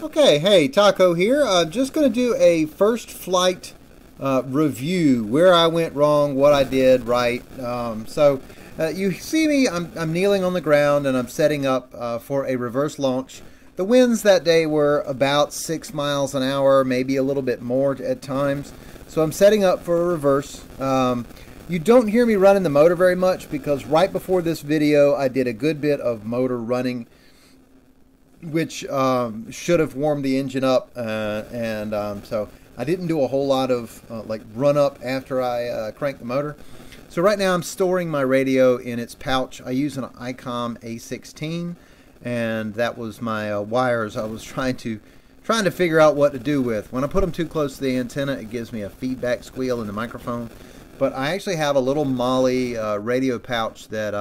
Okay, hey, Taco here. Just going to do a first flight review, where I went wrong, what I did right. You see me, I'm kneeling on the ground and I'm setting up for a reverse launch. The winds that day were about 6 miles an hour, maybe a little bit more at times. So I'm setting up for a reverse. You don't hear me running the motor very much because right before this video I did a good bit of motor running, which should have warmed the engine up, so I didn't do a whole lot of like run up after I cranked the motor. So right now I'm storing my radio in its pouch. I use an ICOM A16, and that was my wires I was trying to figure out what to do with. When I put them too close to the antenna, it gives me a feedback squeal in the microphone. But I actually have a little Molly radio pouch that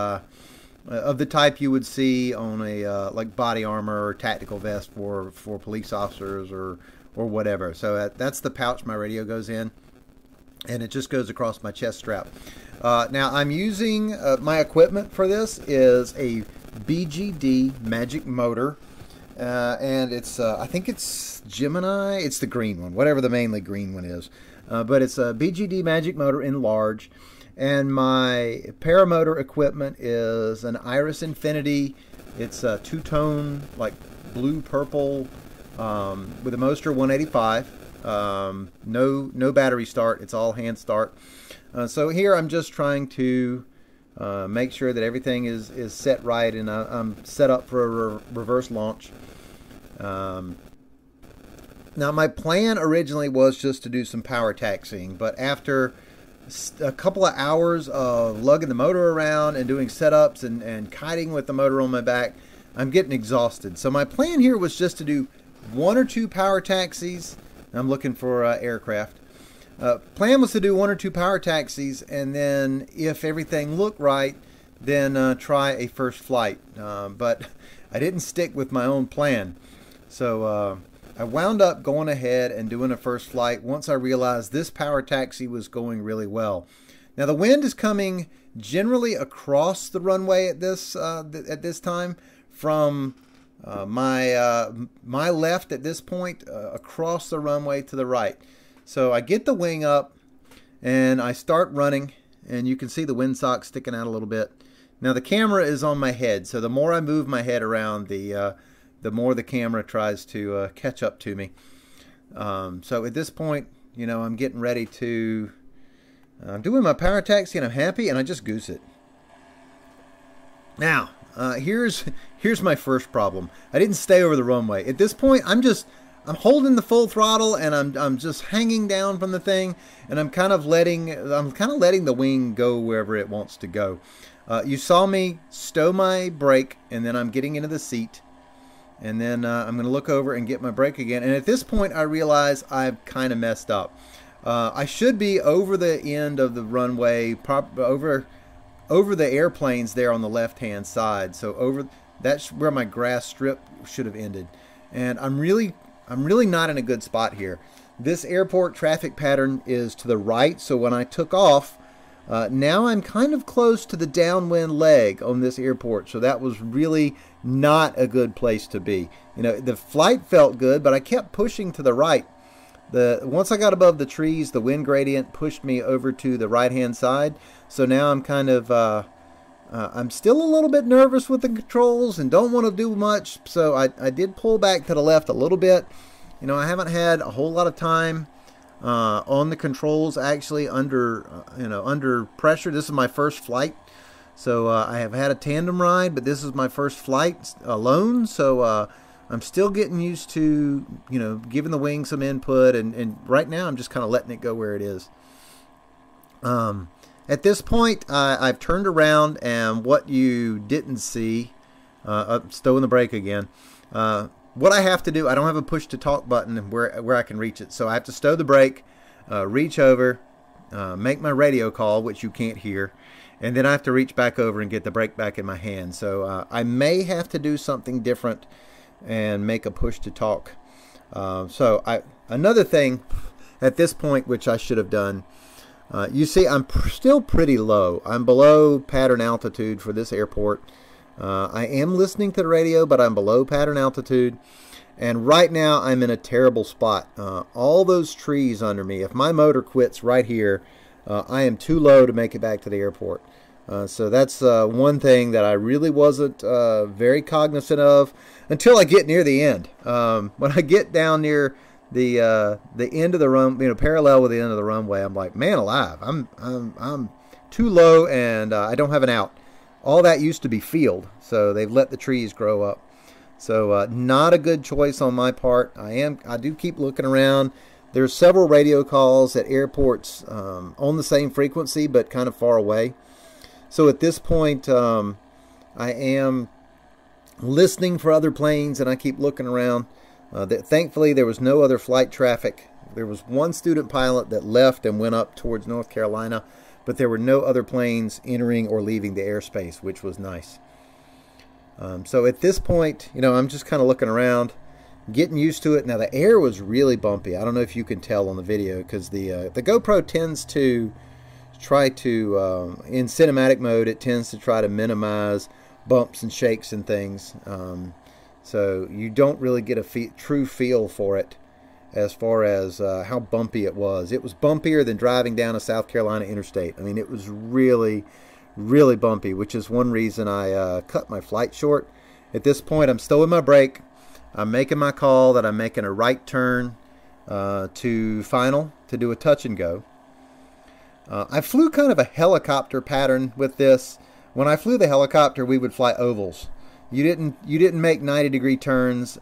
of the type you would see on a like body armor or tactical vest for police officers or whatever. So that's the pouch my radio goes in, and it just goes across my chest strap. Now I'm using my equipment for this is a BGD Magic Motor, and it's I think it's Gemini. It's the green one, whatever the mainly green one is, but it's a BGD Magic Motor in large. And my Paramotor equipment is an Iris Infinity. It's a two-tone, like blue-purple, with a Moster 185. No battery start. It's all hand start. So here I'm just trying to make sure that everything is set right, and I'm set up for a reverse launch. Now my plan originally was just to do some power taxiing, but after a couple of hours of lugging the motor around and doing setups and kiting with the motor on my back, I'm getting exhausted. So my plan here was just to do 1 or 2 power taxis. I'm looking for aircraft. Plan was to do 1 or 2 power taxis, and then if everything looked right, then try a first flight. But I didn't stick with my own plan. So I wound up going ahead and doing a first flight once I realized this power taxi was going really well. Now the wind is coming generally across the runway at this time from my left at this point across the runway to the right. So I get the wing up and I start running, and you can see the windsock sticking out a little bit. Now the camera is on my head, so the more I move my head around, the more the camera tries to catch up to me. So at this point, you know, I'm getting ready to... I'm doing my power taxi and I'm happy, and I just goose it. Now, here's my first problem. I didn't stay over the runway. At this point, I'm holding the full throttle, and I'm just hanging down from the thing, and I'm kind of letting the wing go wherever it wants to go. You saw me stow my brake, and then I'm getting into the seat. And then I'm going to look over and get my brake again. And at this point, I realize I've kind of messed up. I should be over the end of the runway, over the airplanes there on the left-hand side. So that's where my grass strip should have ended. And I'm really not in a good spot here. This airport traffic pattern is to the right. So when I took off, now I'm kind of close to the downwind leg on this airport, so that was really not a good place to be. You know, the flight felt good, but I kept pushing to the right. Once I got above the trees, the wind gradient pushed me over to the right-hand side. So now I'm kind of, I'm still a little bit nervous with the controls and don't want to do much. So I did pull back to the left a little bit. You know, I haven't had a whole lot of time on the controls actually under pressure. This is my first flight, so I have had a tandem ride, but this is my first flight alone, so I'm still getting used to, you know, giving the wing some input, and right now I'm just kind of letting it go where it is. At this point, I've turned around, and what you didn't see, stowing the brake again, what I have to do, I don't have a push to talk button where I can reach it. So I have to stow the brake, reach over, make my radio call, which you can't hear, and then I have to reach back over and get the brake back in my hand. So I may have to do something different and make a push to talk. Another thing at this point, which I should have done, you see I'm still pretty low. I'm below pattern altitude for this airport. I am listening to the radio, but I'm below pattern altitude. And right now I'm in a terrible spot. All those trees under me, if my motor quits right here, I am too low to make it back to the airport. So that's one thing that I really wasn't very cognizant of until I get near the end. When I get down near the end of the run, parallel with the end of the runway, I'm like, man alive, I'm too low, and I don't have an out. All that used to be field, so they've let the trees grow up. So not a good choice on my part. I do keep looking around. There's several radio calls at airports on the same frequency, but kind of far away. So at this point, I am listening for other planes, and I keep looking around. Thankfully, there was no other flight traffic. There was one student pilot that left and went up towards North Carolina, but there were no other planes entering or leaving the airspace, which was nice. So at this point, I'm just kind of looking around, getting used to it. Now, the air was really bumpy. I don't know if you can tell on the video, because the GoPro tends to try to, in cinematic mode, it tends to try to minimize bumps and shakes and things. So you don't really get a true feel for it as far as how bumpy it was. It was bumpier than driving down a South Carolina interstate. I mean, it was really, really bumpy, which is one reason I cut my flight short. At this point, I'm still in my brake. I'm making my call that I'm making a right turn to final to do a touch and go. I flew kind of a helicopter pattern with this. When I flew the helicopter, we would fly ovals. You didn't make 90-degree turns.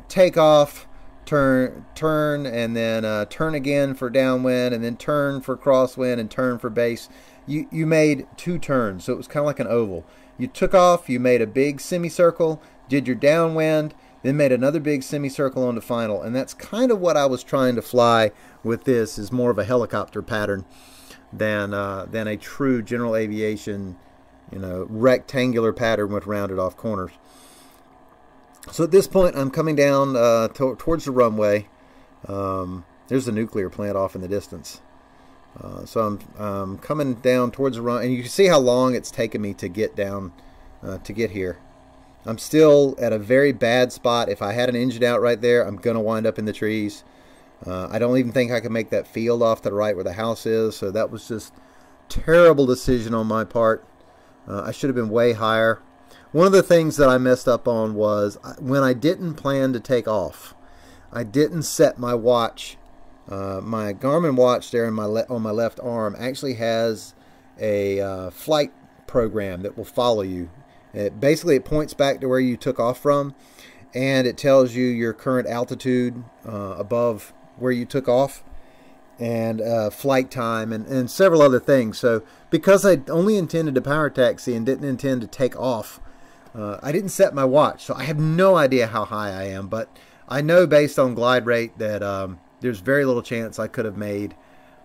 Take off, turn, and then turn again for downwind, and then turn for crosswind, and turn for base. You made 2 turns, so it was kind of like an oval. You took off, you made a big semicircle, did your downwind, then made another big semicircle on the final, and that's kind of what I was trying to fly with this, is more of a helicopter pattern than a true general aviation, rectangular pattern with rounded off corners. So at this point, I'm coming down towards the runway. There's a nuclear plant off in the distance. So I'm coming down towards the run, and you can see how long it's taken me to get down, to get here. I'm still at a very bad spot. If I had an engine out right there, I'm going to wind up in the trees. I don't even think I can make that field off to the right where the house is, so that was just terrible decision on my part. I should have been way higher. One of the things that I messed up on was when I didn't plan to take off, I didn't set my watch. My Garmin watch there on my left arm actually has a flight program that will follow you. Basically, it points back to where you took off from, and it tells you your current altitude above where you took off, and flight time, and several other things. So because I only intended to power taxi and didn't intend to take off, I didn't set my watch. So I have no idea how high I am, but I know based on glide rate that there's very little chance I could have made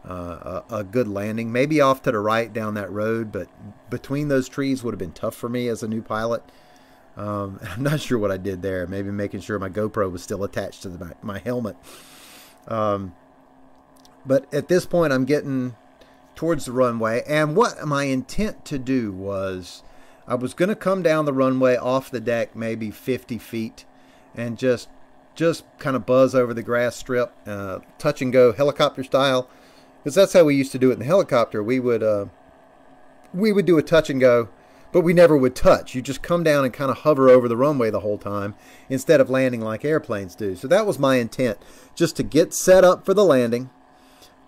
a good landing. Maybe off to the right down that road, but between those trees would have been tough for me as a new pilot. I'm not sure what I did there. Maybe making sure my GoPro was still attached to my helmet. But at this point, I'm getting towards the runway, and what my intent to do was I was going to come down the runway off the deck maybe 50 feet and just kind of buzz over the grass strip, touch and go helicopter style, because that's how we used to do it in the helicopter. We would do a touch and go, but we never would touch. You just come down and kind of hover over the runway the whole time instead of landing like airplanes do. So that was my intent, just to get set up for the landing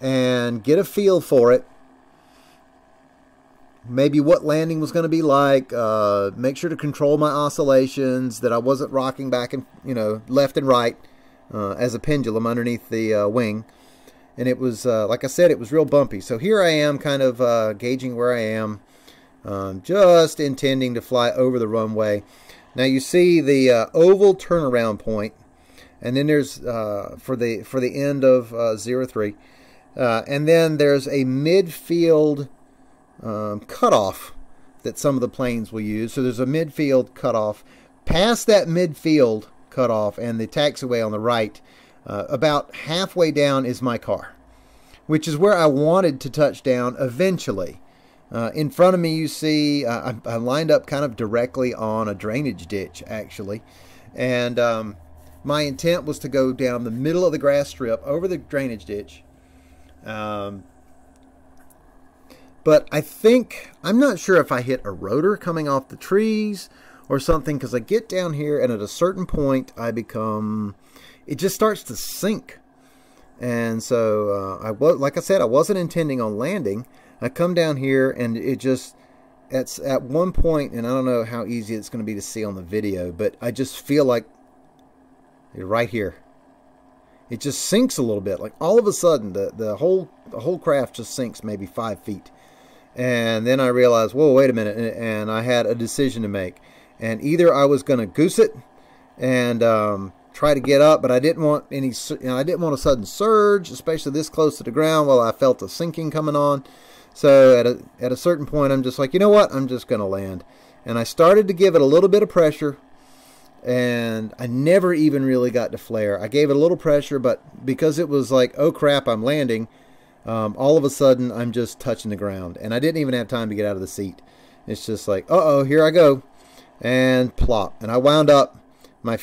and get a feel for it. Maybe what landing was going to be like. Make sure to control my oscillations, that I wasn't rocking back and left and right as a pendulum underneath the wing. And it was, like I said, it was real bumpy. So here I am, kind of gauging where I am, just intending to fly over the runway. Now you see the oval turnaround point, and then there's for the end of 03, and then there's a midfield cutoff that some of the planes will use. So there's a midfield cutoff. Past that midfield cutoff and the taxiway on the right, about halfway down is my car, which is where I wanted to touch down eventually. In front of me, you see, I lined up kind of directly on a drainage ditch, actually. And my intent was to go down the middle of the grass strip over the drainage ditch. But I think, I'm not sure if I hit a rotor coming off the trees or something, because I get down here and at a certain point it just starts to sink. And so like I said, I wasn't intending on landing. I come down here and it just, at one point, and I don't know how easy it's going to be to see on the video, but I just feel like right here, it just sinks a little bit. Like all of a sudden, the whole craft just sinks maybe 5 feet. And then I realized, whoa, wait a minute, and I had a decision to make. And either I was going to goose it and try to get up, but I didn't want I didn't want a sudden surge, especially this close to the ground, while I felt the sinking coming on. So at a certain point, I'm just like, you know what, I'm just going to land. And I started to give it a little bit of pressure, and I never even really got to flare. I gave it a little pressure, but because it was like, oh crap, I'm landing, all of a sudden I'm just touching the ground, and I didn't even have time to get out of the seat. It's just like, uh-oh, here I go, and plop. And I wound up, my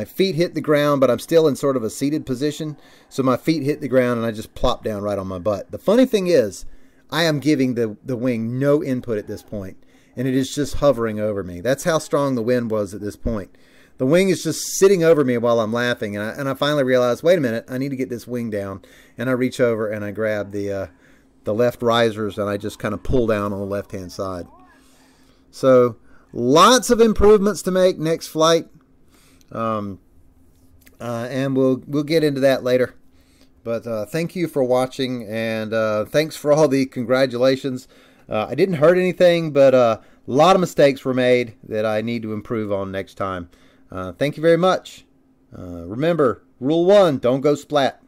feet hit the ground, but I'm still in sort of a seated position, so my feet hit the ground and I just plopped down right on my butt. The funny thing is, I am giving the wing no input at this point, and it is just hovering over me. That's how strong the wind was at this point. The wing is just sitting over me while I'm laughing, and I finally realized, wait a minute, I need to get this wing down. And I reach over and I grab the left risers, and I just kind of pull down on the left-hand side. So lots of improvements to make next flight, and we'll get into that later. But thank you for watching, and thanks for all the congratulations. I didn't hurt anything, but a lot of mistakes were made that I need to improve on next time. Thank you very much. Remember, rule 1, don't go splat.